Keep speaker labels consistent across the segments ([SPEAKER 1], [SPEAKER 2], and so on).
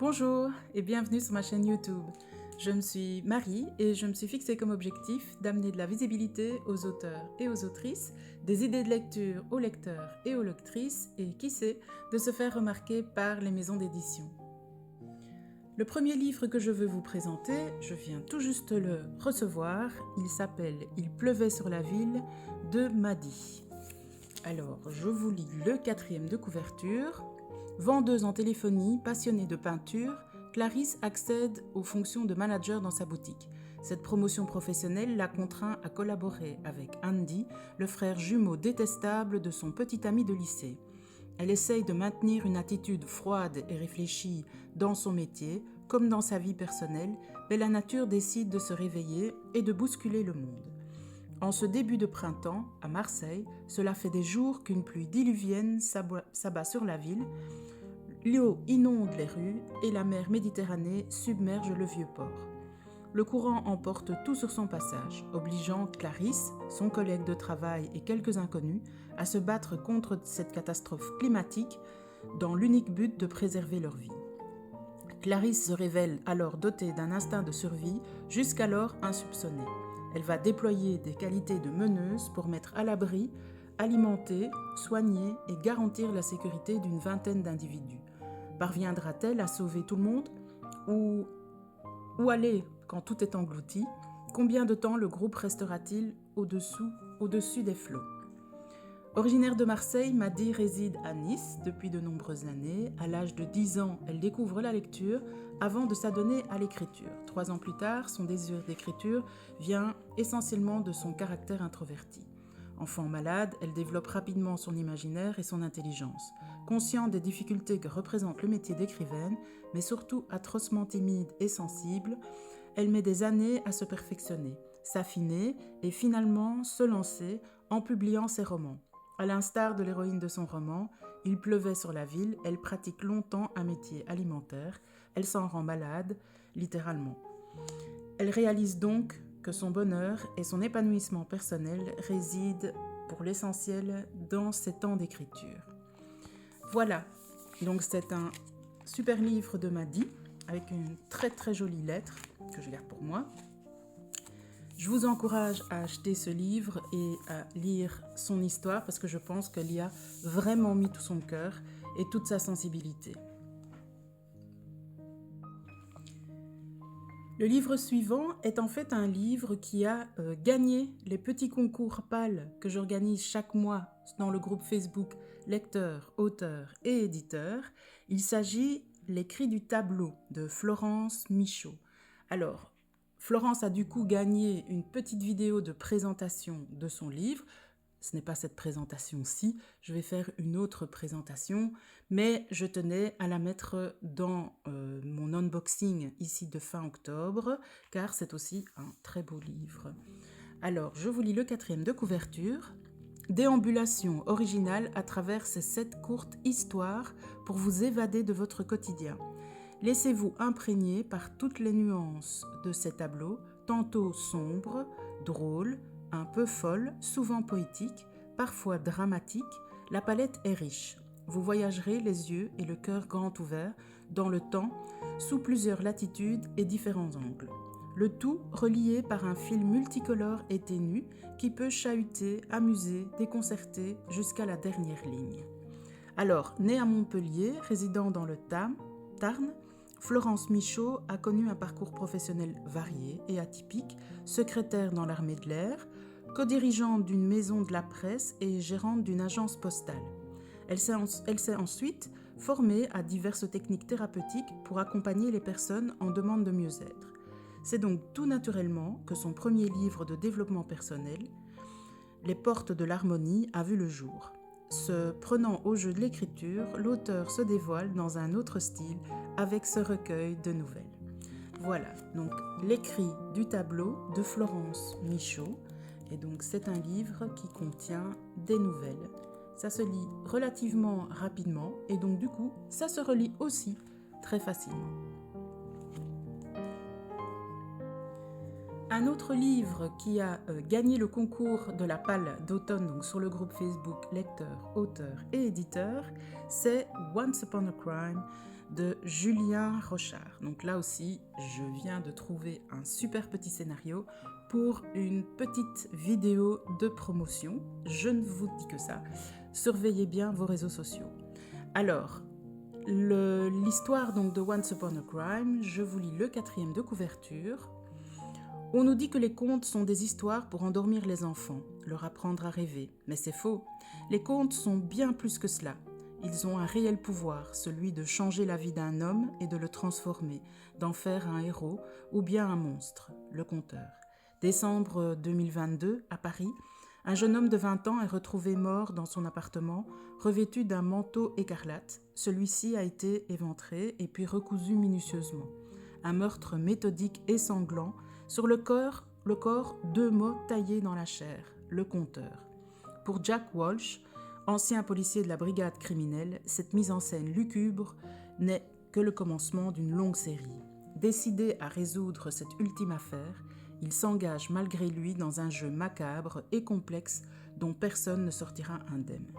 [SPEAKER 1] Bonjour et bienvenue sur ma chaîne YouTube. Je me suis Marie et je me suis fixé comme objectif d'amener de la visibilité aux auteurs et aux autrices, des idées de lecture aux lecteurs et aux lectrices et qui sait, de se faire remarquer par les maisons d'édition. Le premier livre que je veux vous présenter, je viens tout juste le recevoir, il s'appelle « Il pleuvait sur la ville » de Madi. Alors, je vous lis le 4e de couverture. Vendeuse en téléphonie, passionnée de peinture, Clarisse accède aux fonctions de manager dans sa boutique. Cette promotion professionnelle la contraint à collaborer avec Andy, le frère jumeau détestable de son petit ami de lycée. Elle essaye de maintenir une attitude froide et réfléchie dans son métier, comme dans sa vie personnelle, mais la nature décide de se réveiller et de bousculer le monde. En ce début de printemps, à Marseille, cela fait des jours qu'une pluie diluvienne s'abat sur la ville. L'eau inonde les rues et la mer Méditerranée submerge le vieux port. Le courant emporte tout sur son passage, obligeant Clarisse, son collègue de travail et quelques inconnus à se battre contre cette catastrophe climatique dans l'unique but de préserver leur vie. Clarisse se révèle alors dotée d'un instinct de survie jusqu'alors insoupçonné. Elle va déployer des qualités de meneuse pour mettre à l'abri, alimenter, soigner et garantir la sécurité d'une vingtaine d'individus. Parviendra-t-elle à sauver tout le monde ou aller quand tout est englouti? Combien de temps le groupe restera-t-il au-dessus des flots? Originaire de Marseille, Madi réside à Nice depuis de nombreuses années. À l'âge de 10 ans, elle découvre la lecture avant de s'adonner à l'écriture. 3 ans plus tard, son désir d'écriture vient essentiellement de son caractère introverti. Enfant malade, elle développe rapidement son imaginaire et son intelligence. Consciente des difficultés que représente le métier d'écrivaine, mais surtout atrocement timide et sensible, elle met des années à se perfectionner, s'affiner et finalement se lancer en publiant ses romans. À l'instar de l'héroïne de son roman, Il pleuvait sur la ville, elle pratique longtemps un métier alimentaire. Elle s'en rend malade, littéralement. Elle réalise donc que son bonheur et son épanouissement personnel résident pour l'essentiel dans ses temps d'écriture. Voilà, donc c'est un super livre de Madi avec une très très jolie lettre que je garde pour moi. Je vous encourage à acheter ce livre et à lire son histoire parce que je pense qu'elle y a vraiment mis tout son cœur et toute sa sensibilité. Le livre suivant est en fait un livre qui a gagné les petits concours PAL que j'organise chaque mois dans le groupe Facebook lecteurs, auteurs et éditeurs. Il s'agit Les Cris du tableau de Florence Michaud. Alors, Florence a du coup gagné une petite vidéo de présentation de son livre. Ce n'est pas cette présentation-ci, je vais faire une autre présentation, mais je tenais à la mettre dans mon unboxing ici de fin octobre, car c'est aussi un très beau livre. Alors, je vous lis le 4e de couverture. Déambulation originale à travers ces 7 courtes histoires pour vous évader de votre quotidien. Laissez-vous imprégner par toutes les nuances de ces tableaux, tantôt sombres, drôles, un peu folles, souvent poétiques, parfois dramatiques. La palette est riche. Vous voyagerez les yeux et le cœur grand ouvert dans le temps, sous plusieurs latitudes et différents angles. Le tout relié par un fil multicolore et ténu qui peut chahuter, amuser, déconcerter jusqu'à la dernière ligne. Alors, née à Montpellier, résidant dans le Tarn, Florence Michaud a connu un parcours professionnel varié et atypique, secrétaire dans l'armée de l'air, co-dirigeante d'une maison de la presse et gérante d'une agence postale. Elle s'est ensuite formée à diverses techniques thérapeutiques pour accompagner les personnes en demande de mieux-être. C'est donc tout naturellement que son premier livre de développement personnel, Les portes de l'harmonie, a vu le jour. Se prenant au jeu de l'écriture, l'auteur se dévoile dans un autre style avec ce recueil de nouvelles. Voilà, donc Les Cris du tableau de Florence Michaud. Et donc c'est un livre qui contient des nouvelles. Ça se lit relativement rapidement et donc du coup, ça se relit aussi très facilement. Un autre livre qui a gagné le concours de la PAL d'automne, donc sur le groupe Facebook lecteurs, auteurs et éditeurs, c'est Once Upon a Crime de Julien Rochard. Donc là aussi, je viens de trouver un super petit scénario pour une petite vidéo de promotion. Je ne vous dis que ça. Surveillez bien vos réseaux sociaux. Alors, l'histoire donc de Once Upon a Crime, je vous lis le 4e de couverture. On nous dit que les contes sont des histoires pour endormir les enfants, leur apprendre à rêver. Mais c'est faux. Les contes sont bien plus que cela. Ils ont un réel pouvoir, celui de changer la vie d'un homme et de le transformer, d'en faire un héros ou bien un monstre, le conteur. Décembre 2022, à Paris, un jeune homme de 20 ans est retrouvé mort dans son appartement, revêtu d'un manteau écarlate. Celui-ci a été éventré et puis recousu minutieusement. Un meurtre méthodique et sanglant. Sur le corps, 2 mots taillés dans la chair, le conteur. Pour Jack Walsh, ancien policier de la brigade criminelle, cette mise en scène lugubre n'est que le commencement d'une longue série. Décidé à résoudre cette ultime affaire, il s'engage malgré lui dans un jeu macabre et complexe dont personne ne sortira indemne.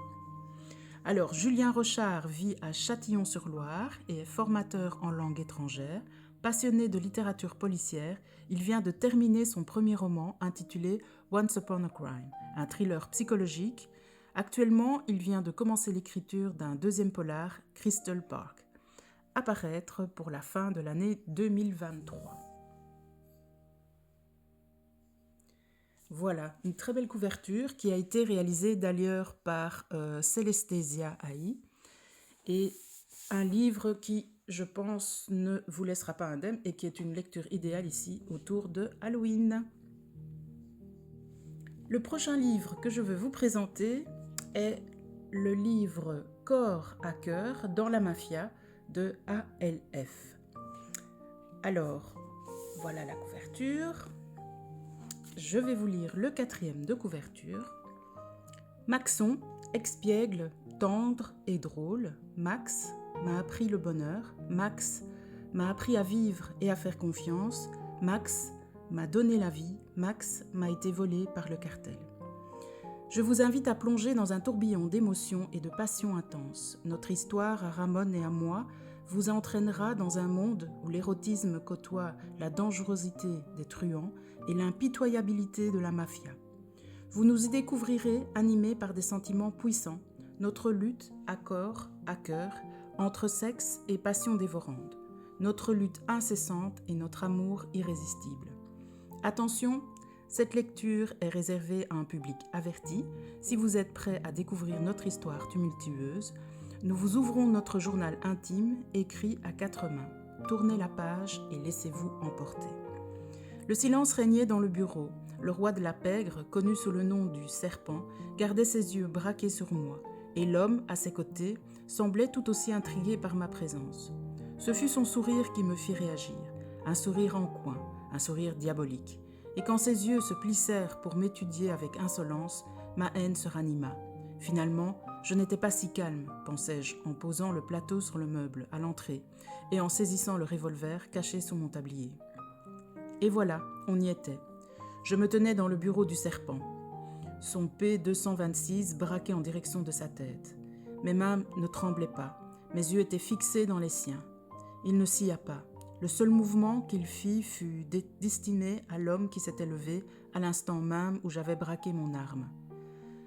[SPEAKER 1] Alors, Julien Rochard vit à Châtillon-sur-Loire et est formateur en langue étrangère. Passionné de littérature policière, il vient de terminer son premier roman intitulé Once Upon a Crime, un thriller psychologique. Actuellement, il vient de commencer l'écriture d'un 2e polar, Crystal Park, à paraître pour la fin de l'année 2023. Voilà, une très belle couverture qui a été réalisée d'ailleurs par Célestésia Haï et un livre qui, je pense, ne vous laissera pas indemne et qui est une lecture idéale ici autour de Halloween. Le prochain livre que je veux vous présenter est le livre Corps à cœur dans la mafia de ALF. Alors, voilà la couverture. Je vais vous lire le 4e de couverture. Maxon, expiègle, tendre et drôle, Max m'a appris le bonheur, Max m'a appris à vivre et à faire confiance, Max m'a donné la vie, Max m'a été volé par le cartel. Je vous invite à plonger dans un tourbillon d'émotions et de passions intenses. Notre histoire à Ramon et à moi vous entraînera dans un monde où l'érotisme côtoie la dangerosité des truands et l'impitoyabilité de la mafia. Vous nous y découvrirez animés par des sentiments puissants, notre lutte à corps, à cœur, entre sexe et passion dévorante, notre lutte incessante et notre amour irrésistible. Attention, cette lecture est réservée à un public averti. Si vous êtes prêt à découvrir notre histoire tumultueuse, nous vous ouvrons notre journal intime écrit à 4 mains. Tournez la page et laissez-vous emporter. Le silence régnait dans le bureau. Le roi de la pègre, connu sous le nom du serpent, gardait ses yeux braqués sur moi, et l'homme, à ses côtés, semblait tout aussi intrigué par ma présence. Ce fut son sourire qui me fit réagir, un sourire en coin, un sourire diabolique. Et quand ses yeux se plissèrent pour m'étudier avec insolence, ma haine se ranima. Finalement, je n'étais pas si calme, pensai-je, en posant le plateau sur le meuble, à l'entrée, et en saisissant le revolver caché sous mon tablier. Et voilà, on y était. Je me tenais dans le bureau du serpent, son P226 braqué en direction de sa tête. Mes mains ne tremblaient pas, mes yeux étaient fixés dans les siens. Il ne scia pas. Le seul mouvement qu'il fit fut destiné à l'homme qui s'était levé à l'instant même où j'avais braqué mon arme.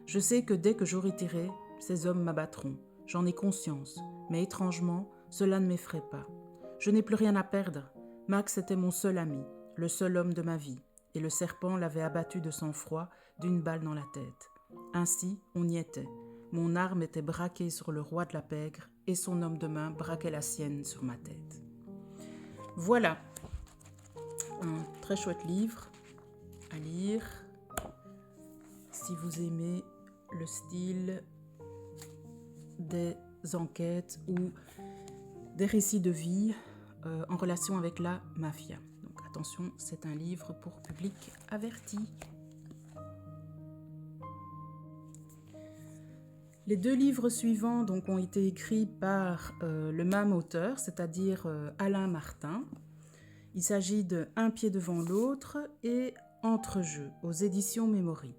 [SPEAKER 1] Je sais que dès que j'aurai tiré, ces hommes m'abattront. J'en ai conscience, mais étrangement, cela ne m'effraie pas. Je n'ai plus rien à perdre. Max était mon seul ami, le seul homme de ma vie, et le serpent l'avait abattu de sang-froid d'une balle dans la tête. Ainsi, on y était. Mon arme était braquée sur le roi de la pègre, et son homme de main braquait la sienne sur ma tête. Voilà, un très chouette livre à lire si vous aimez le style des enquêtes ou des récits de vie en relation avec la mafia. Donc attention, c'est un livre pour public averti. Les 2 livres suivants donc, ont été écrits par le même auteur, c'est-à-dire Alain Martin. Il s'agit de Un pied devant l'autre et Entre-jeux aux éditions Memory.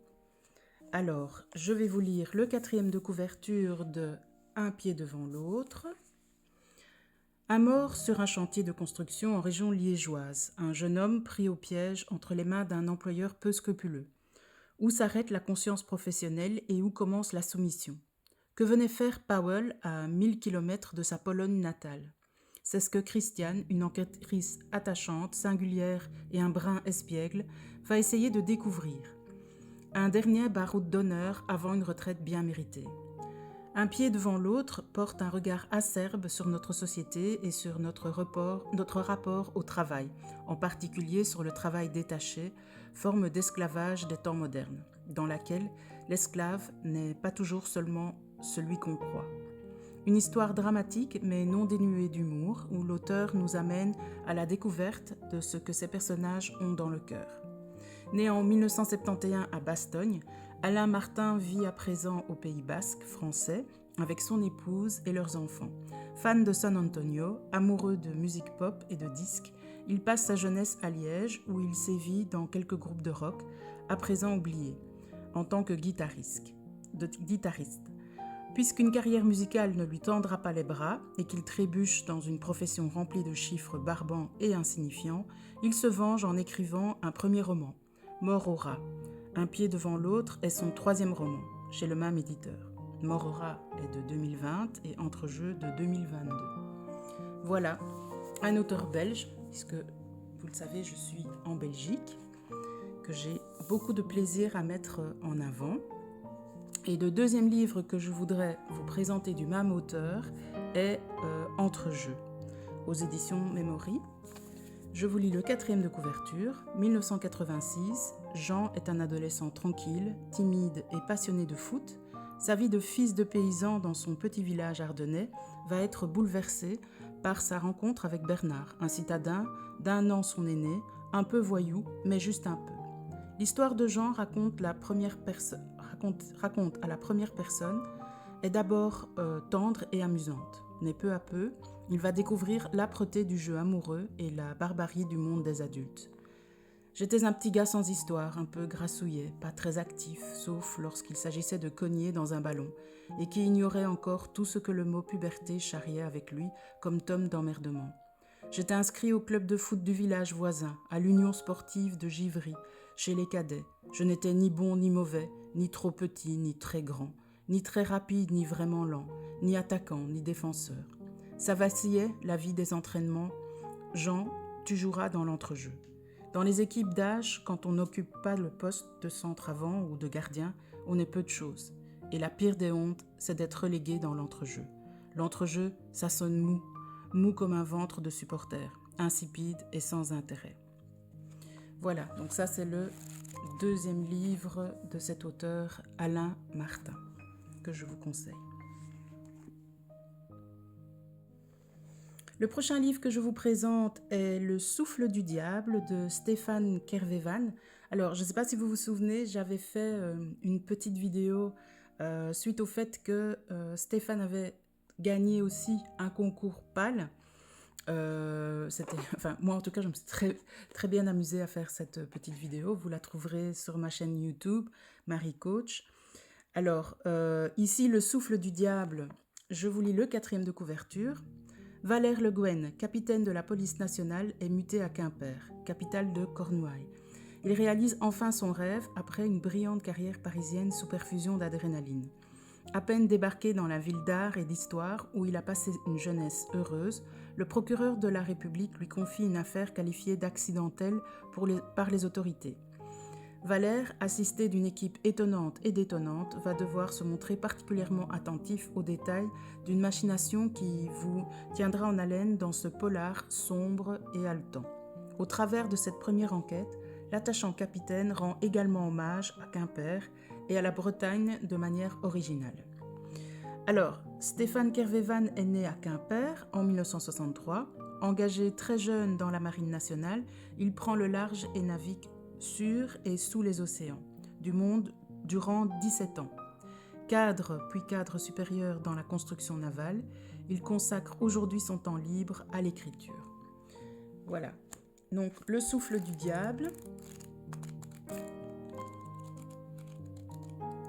[SPEAKER 1] Alors, je vais vous lire le 4e de couverture de Un pied devant l'autre. Un mort sur un chantier de construction en région liégeoise, un jeune homme pris au piège entre les mains d'un employeur peu scrupuleux. Où s'arrête la conscience professionnelle et où commence la soumission? Que venait faire Powell à 1000 kilomètres de sa Pologne natale? C'est ce que Christiane, une enquêtrice attachante, singulière et un brin espiègle, va essayer de découvrir. Un dernier baroud d'honneur avant une retraite bien méritée. Un pied devant l'autre porte un regard acerbe sur notre société et sur notre rapport au travail, en particulier sur le travail détaché, forme d'esclavage des temps modernes, dans laquelle l'esclave n'est pas toujours seulement celui qu'on croit. Une histoire dramatique mais non dénuée d'humour, où l'auteur nous amène à la découverte de ce que ces personnages ont dans le cœur. Né en 1971 à Bastogne, Alain Martin vit à présent au Pays Basque français avec son épouse et leurs enfants. Fan de San Antonio, amoureux de musique pop et de disques, il passe sa jeunesse à Liège où il sévit dans quelques groupes de rock, à présent oubliés, en tant que guitariste. Puisqu'une carrière musicale ne lui tendra pas les bras et qu'il trébuche dans une profession remplie de chiffres barbants et insignifiants, il se venge en écrivant un premier roman, Mort au rat. Un pied devant l'autre est son troisième roman, chez le même éditeur. Mort au rat est de 2020 et Entrejeux de 2022. Voilà, un auteur belge, puisque vous le savez, je suis en Belgique, que j'ai beaucoup de plaisir à mettre en avant. Et le deuxième livre que je voudrais vous présenter du même auteur est Entrejeux, aux éditions Memory. Je vous lis le quatrième de couverture, 1986. Jean est un adolescent tranquille, timide et passionné de foot. Sa vie de fils de paysan dans son petit village ardennais va être bouleversée par sa rencontre avec Bernard, un citadin d'1 an son aîné, un peu voyou, mais juste un peu. L'histoire de Jean raconte à la première personne est d'abord tendre et amusante, mais peu à peu, il va découvrir l'âpreté du jeu amoureux et la barbarie du monde des adultes. J'étais un petit gars sans histoire, un peu grassouillet, pas très actif, sauf lorsqu'il s'agissait de cogner dans un ballon, et qui ignorait encore tout ce que le mot puberté charriait avec lui comme tome d'emmerdement. J'étais inscrit au club de foot du village voisin, à l'union sportive de Givry, chez les cadets. Je n'étais ni bon ni mauvais, ni trop petit ni très grand, ni très rapide ni vraiment lent, ni attaquant ni défenseur. Ça vacillait la vie des entraînements. Jean, tu joueras dans l'entrejeu. Dans les équipes d'âge, quand on n'occupe pas le poste de centre avant ou de gardien, on est peu de choses. Et la pire des hontes, c'est d'être relégué dans l'entrejeu. L'entrejeu, ça sonne mou, mou comme un ventre de supporter, insipide et sans intérêt. Voilà, donc ça c'est le deuxième livre de cet auteur Alain Martin, que je vous conseille. Le prochain livre que je vous présente est Le souffle du diable de Stéphane Kervévan. Alors, je ne sais pas si vous vous souvenez, j'avais fait une petite vidéo suite au fait que Stéphane avait gagné aussi un concours PAL. Moi en tout cas, je me suis très, très bien amusée à faire cette petite vidéo. Vous la trouverez sur ma chaîne YouTube, Marie Coach. Alors, ici, Le souffle du diable, je vous lis le quatrième de couverture. Valère Le Guen, capitaine de la police nationale, est muté à Quimper, capitale de Cornouailles. Il réalise enfin son rêve après une brillante carrière parisienne sous perfusion d'adrénaline. À peine débarqué dans la ville d'art et d'histoire où il a passé une jeunesse heureuse, le procureur de la République lui confie une affaire qualifiée d'accidentelle par les autorités. Valère, assisté d'une équipe étonnante et détonnante, va devoir se montrer particulièrement attentif aux détails d'une machination qui vous tiendra en haleine dans ce polar sombre et haletant. Au travers de cette première enquête, l'attachant capitaine rend également hommage à Quimper et à la Bretagne de manière originale. Alors, Stéphane Kervévan est né à Quimper en 1963. Engagé très jeune dans la marine nationale, il prend le large et navigue sur et sous les océans du monde durant 17 ans. Cadre puis cadre supérieur dans la construction navale, il consacre aujourd'hui son temps libre à l'écriture. Voilà, donc Le souffle du diable.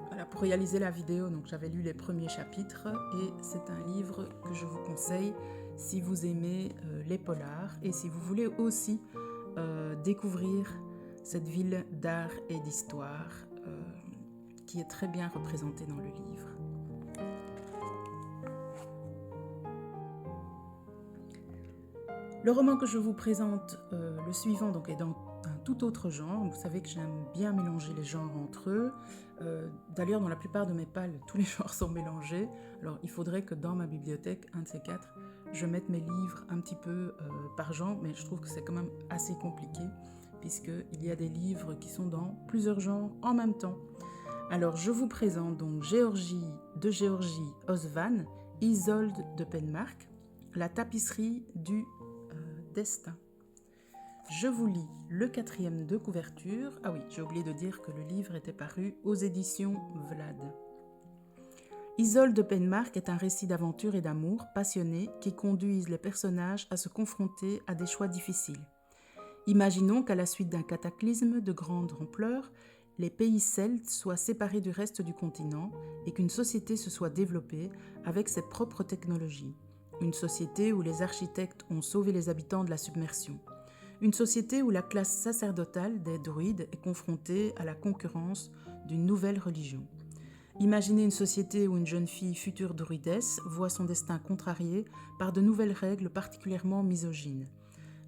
[SPEAKER 1] Voilà, pour réaliser la vidéo, donc j'avais lu les premiers chapitres et c'est un livre que je vous conseille si vous aimez les polars et si vous voulez aussi découvrir cette ville d'art et d'histoire qui est très bien représentée dans le livre. Le roman que je vous présente, le suivant, donc, est dans un tout autre genre. Vous savez que j'aime bien mélanger les genres entre eux. D'ailleurs, dans la plupart de mes pales, tous les genres sont mélangés. Alors, il faudrait que dans ma bibliothèque, un de ces quatre, je mette mes livres un petit peu par genre, mais je trouve que c'est quand même assez compliqué, puisqu'il y a des livres qui sont dans plusieurs genres en même temps. Alors, je vous présente donc Géorgie de Géorgie Osvan, Isolde de Penmark, La tapisserie du destin. Je vous lis le 4e de couverture. Ah oui, j'ai oublié de dire que le livre était paru aux éditions Vlad. Isolde de Penmark est un récit d'aventure et d'amour passionné qui conduisent les personnages à se confronter à des choix difficiles. Imaginons qu'à la suite d'un cataclysme de grande ampleur, les pays celtes soient séparés du reste du continent et qu'une société se soit développée avec ses propres technologies. Une société où les architectes ont sauvé les habitants de la submersion. Une société où la classe sacerdotale des druides est confrontée à la concurrence d'une nouvelle religion. Imaginez une société où une jeune fille future druidesse voit son destin contrarié par de nouvelles règles particulièrement misogynes.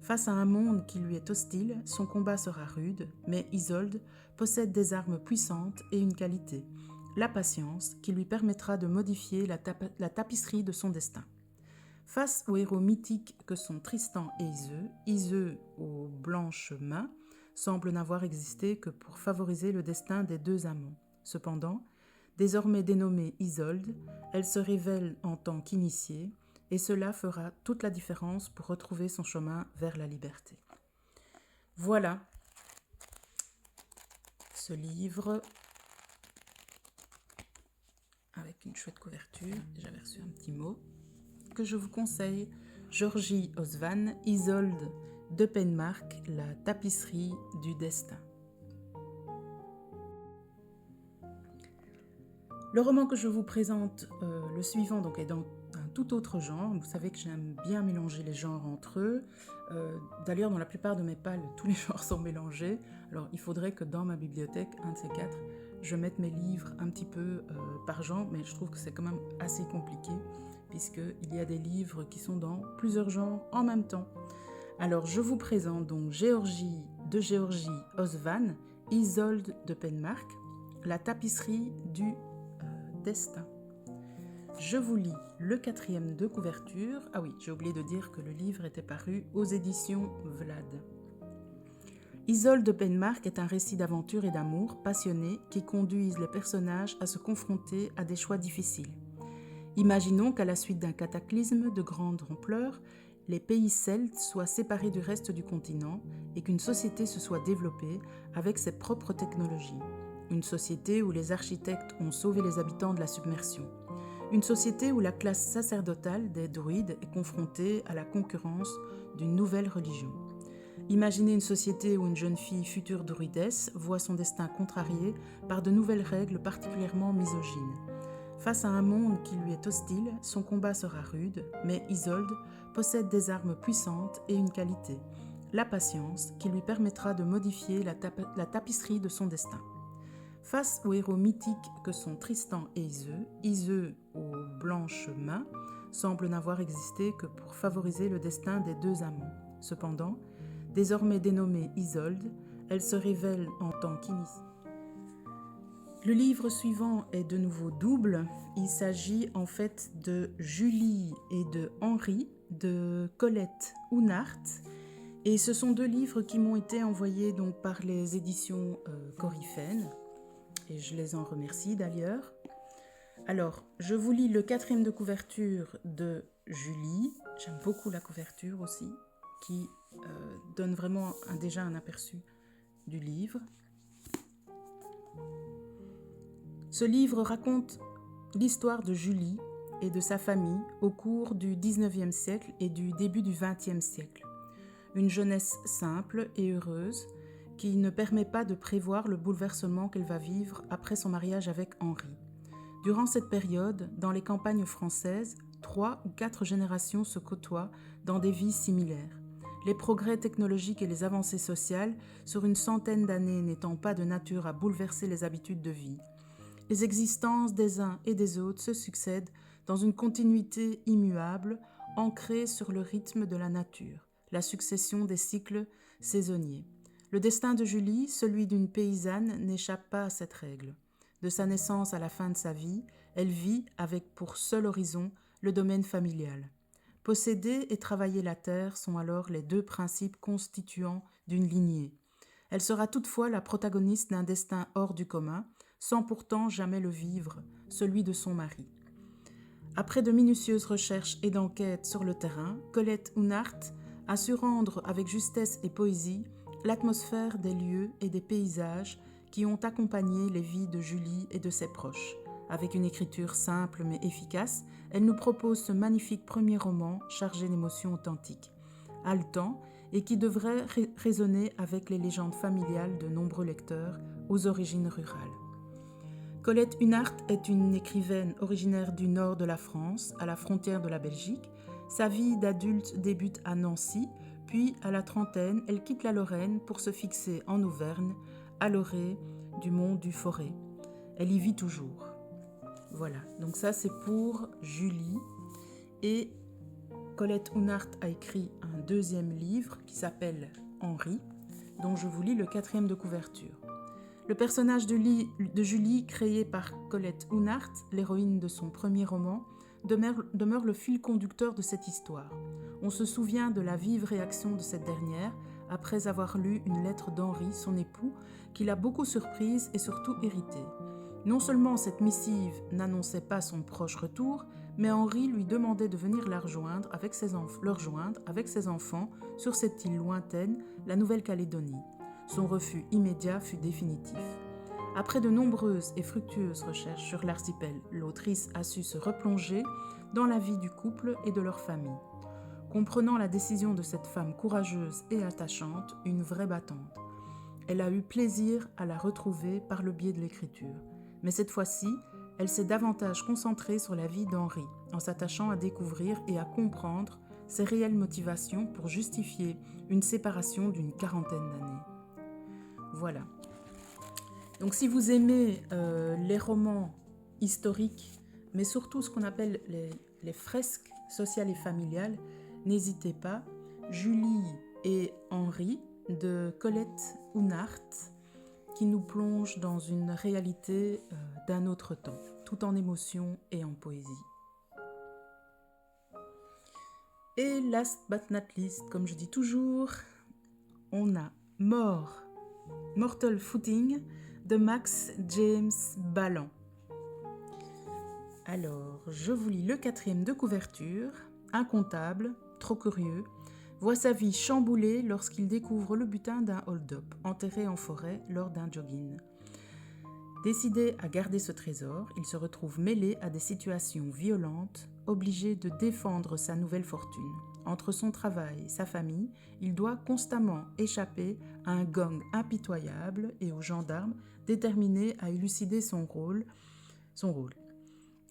[SPEAKER 1] Face à un monde qui lui est hostile, son combat sera rude, mais Isolde possède des armes puissantes et une qualité, la patience, qui lui permettra de modifier la tapisserie de son destin. Face aux héros mythiques que sont Tristan et Iseux aux blanches mains, semble n'avoir existé que pour favoriser le destin des deux amants. Cependant, désormais dénommée Isolde, elle se révèle en tant qu'initiée, et cela fera toute la différence pour retrouver son chemin vers la liberté. Voilà ce livre avec une chouette couverture. J'avais reçu un petit mot que je vous conseille. Géorgie Osvan, Isolde de Penmark, La tapisserie du destin. Le roman que je vous présente, le suivant, donc, est dans un tout autre genre. Vous savez que j'aime bien mélanger les genres entre eux. D'ailleurs, dans la plupart de mes pales, tous les genres sont mélangés. Alors, il faudrait que dans ma bibliothèque, un de ces quatre, je mette mes livres un petit peu par genre, mais je trouve que c'est quand même assez compliqué, puisqu'il y a des livres qui sont dans plusieurs genres en même temps. Alors, je vous présente donc Géorgie de Géorgie Osvan, Isolde de Penmark, La tapisserie du destin. Je vous lis le 4e de couverture. Ah oui, j'ai oublié de dire que le livre était paru aux éditions Vlad. Isolde de Penmark est un récit d'aventure et d'amour passionné qui conduisent les personnages à se confronter à des choix difficiles. Imaginons qu'à la suite d'un cataclysme de grande ampleur, les pays celtes soient séparés du reste du continent et qu'une société se soit développée avec ses propres technologies. Une société où les architectes ont sauvé les habitants de la submersion. Une société où la classe sacerdotale des druides est confrontée à la concurrence d'une nouvelle religion. Imaginez une société où une jeune fille future druidesse voit son destin contrarié par de nouvelles règles particulièrement misogynes. Face à un monde qui lui est hostile, son combat sera rude, mais Isolde possède des armes puissantes et une qualité, la patience, qui lui permettra de modifier la tapisserie de son destin. Face aux héros mythiques que sont Tristan et Iseux aux blanches mains, semble n'avoir existé que pour favoriser le destin des deux amants. Cependant, désormais dénommée Isolde, elle se révèle en tant qu'initiée. Le livre suivant est de nouveau double. Il s'agit en fait de Julie et de Henri, de Colette Hounart. Et ce sont deux livres qui m'ont été envoyés donc par les éditions Coryphène. Et je les en remercie d'ailleurs. Alors, je vous lis le 4e de couverture de Julie. J'aime beaucoup la couverture aussi, qui donne vraiment déjà un aperçu du livre. Ce livre raconte l'histoire de Julie et de sa famille au cours du 19e siècle et du début du 20e siècle. Une jeunesse simple et heureuse qui ne permet pas de prévoir le bouleversement qu'elle va vivre après son mariage avec Henri. Durant cette période, dans les campagnes françaises, 3 ou 4 générations se côtoient dans des vies similaires. Les progrès technologiques et les avancées sociales, sur une centaine d'années, n'étant pas de nature à bouleverser les habitudes de vie. Les existences des uns et des autres se succèdent dans une continuité immuable, ancrée sur le rythme de la nature, la succession des cycles saisonniers. Le destin de Julie, celui d'une paysanne, n'échappe pas à cette règle. De sa naissance à la fin de sa vie, elle vit avec pour seul horizon le domaine familial. Posséder et travailler la terre sont alors les deux principes constituants d'une lignée. Elle sera toutefois la protagoniste d'un destin hors du commun, sans pourtant jamais le vivre, celui de son mari. Après de minutieuses recherches et d'enquêtes sur le terrain, Colette Unart a su rendre avec justesse et poésie l'atmosphère des lieux et des paysages qui ont accompagné les vies de Julie et de ses proches. Avec une écriture simple mais efficace, elle nous propose ce magnifique premier roman chargé d'émotions authentiques, haletant et qui devrait résonner avec les légendes familiales de nombreux lecteurs aux origines rurales. Colette Unart est une écrivaine originaire du nord de la France, à la frontière de la Belgique. Sa vie d'adulte débute à Nancy, puis à la trentaine, elle quitte la Lorraine pour se fixer en Auvergne, à l'orée du mont du Forêt. Elle y vit toujours. Voilà, donc ça c'est pour Julie. Et Colette Unart a écrit un deuxième livre qui s'appelle Henri, dont je vous lis le 4e de couverture. Le personnage de Julie, créé par Colette Unart, l'héroïne de son premier roman, demeure le fil conducteur de cette histoire. On se souvient de la vive réaction de cette dernière après avoir lu une lettre d'Henri, son époux, qui l'a beaucoup surprise et surtout irritée. Non seulement cette missive n'annonçait pas son proche retour, mais Henri lui demandait de venir la rejoindre avec ses enfants sur cette île lointaine, la Nouvelle-Calédonie. Son refus immédiat fut définitif. Après de nombreuses et fructueuses recherches sur l'archipel, l'autrice a su se replonger dans la vie du couple et de leur famille. Comprenant la décision de cette femme courageuse et attachante, une vraie battante. Elle a eu plaisir à la retrouver par le biais de l'écriture. Mais cette fois-ci, elle s'est davantage concentrée sur la vie d'Henri, en s'attachant à découvrir et à comprendre ses réelles motivations pour justifier une séparation d'une quarantaine d'années. Voilà. Donc si vous aimez les romans historiques, mais surtout ce qu'on appelle les fresques sociales et familiales, n'hésitez pas. Julie et Henri de Colette Unart, qui nous plonge dans une réalité d'un autre temps, tout en émotion et en poésie. Et last but not least, comme je dis toujours, on a Mortal Footing de Max James Ballan. Alors, je vous lis le 4e de couverture. Un comptable, trop curieux, voit sa vie chamboulée lorsqu'il découvre le butin d'un hold-up enterré en forêt lors d'un jogging. Décidé à garder ce trésor, il se retrouve mêlé à des situations violentes, obligé de défendre sa nouvelle fortune. Entre son travail et sa famille, il doit constamment échapper à un gang impitoyable et aux gendarmes déterminés à élucider son rôle.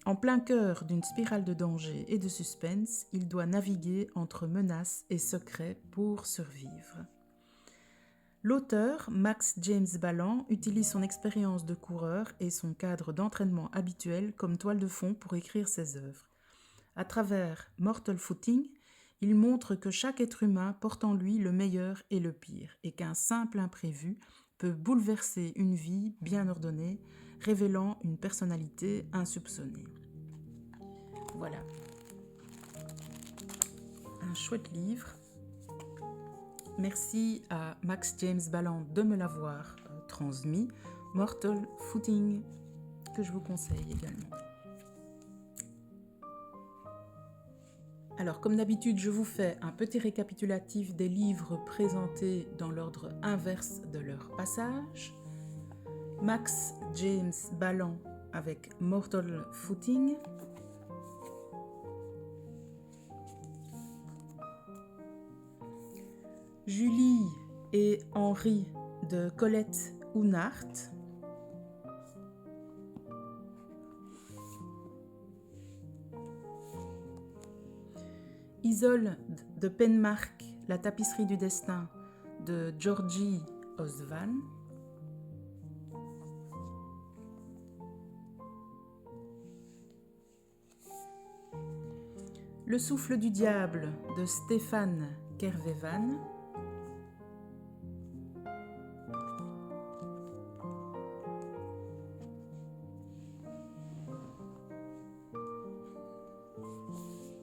[SPEAKER 1] En plein cœur d'une spirale de danger et de suspense, il doit naviguer entre menaces et secrets pour survivre. L'auteur, Max James Ballan, utilise son expérience de coureur et son cadre d'entraînement habituel comme toile de fond pour écrire ses œuvres. À travers Mortal Footing, il montre que chaque être humain porte en lui le meilleur et le pire, et qu'un simple imprévu peut bouleverser une vie bien ordonnée, révélant une personnalité insoupçonnée. Voilà. Un chouette livre. Merci à Max James Ballan de me l'avoir transmis. Mortal Footing, que je vous conseille également. Alors, comme d'habitude, je vous fais un petit récapitulatif des livres présentés dans l'ordre inverse de leur passage. Max James Ballan avec Mortal Footing. Julie et Henri de Colette Unart. Isolde de Penmark, La tapisserie du destin de Georgie Osvan. Le souffle du diable de Stéphane Kervévan.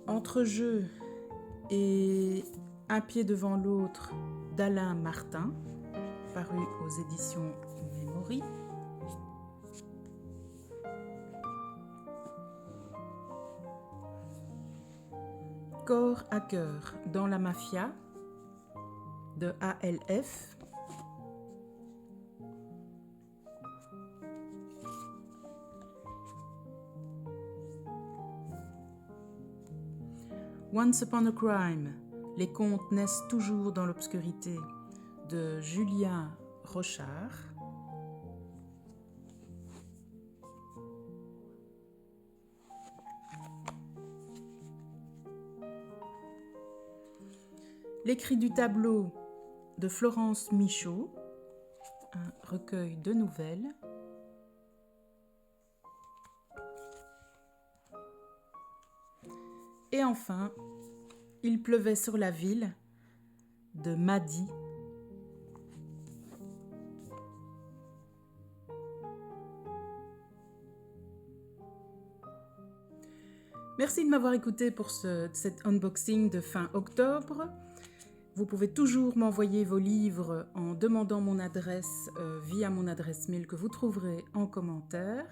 [SPEAKER 1] Entre jeu et Un pied devant l'autre d'Alain Martin, paru aux éditions Memory. Corps à cœur dans la mafia de ALF. Once Upon a Crime, les contes naissent toujours dans l'obscurité de Julien Rochard. Les cris du tableau de Florence Michaud, un recueil de nouvelles. Et enfin, Il pleuvait sur la ville de Madi. Merci de m'avoir écouté pour cet unboxing de fin octobre. Vous pouvez toujours m'envoyer vos livres en demandant mon adresse via mon adresse mail que vous trouverez en commentaire.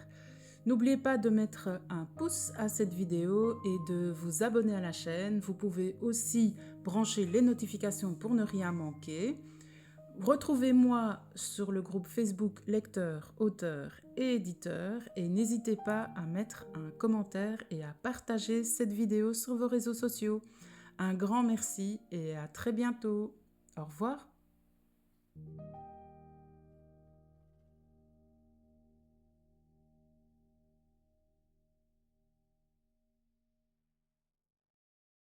[SPEAKER 1] N'oubliez pas de mettre un pouce à cette vidéo et de vous abonner à la chaîne. Vous pouvez aussi brancher les notifications pour ne rien manquer. Retrouvez-moi sur le groupe Facebook lecteurs, auteurs et éditeurs et n'hésitez pas à mettre un commentaire et à partager cette vidéo sur vos réseaux sociaux. Un grand merci et à très bientôt. Au revoir.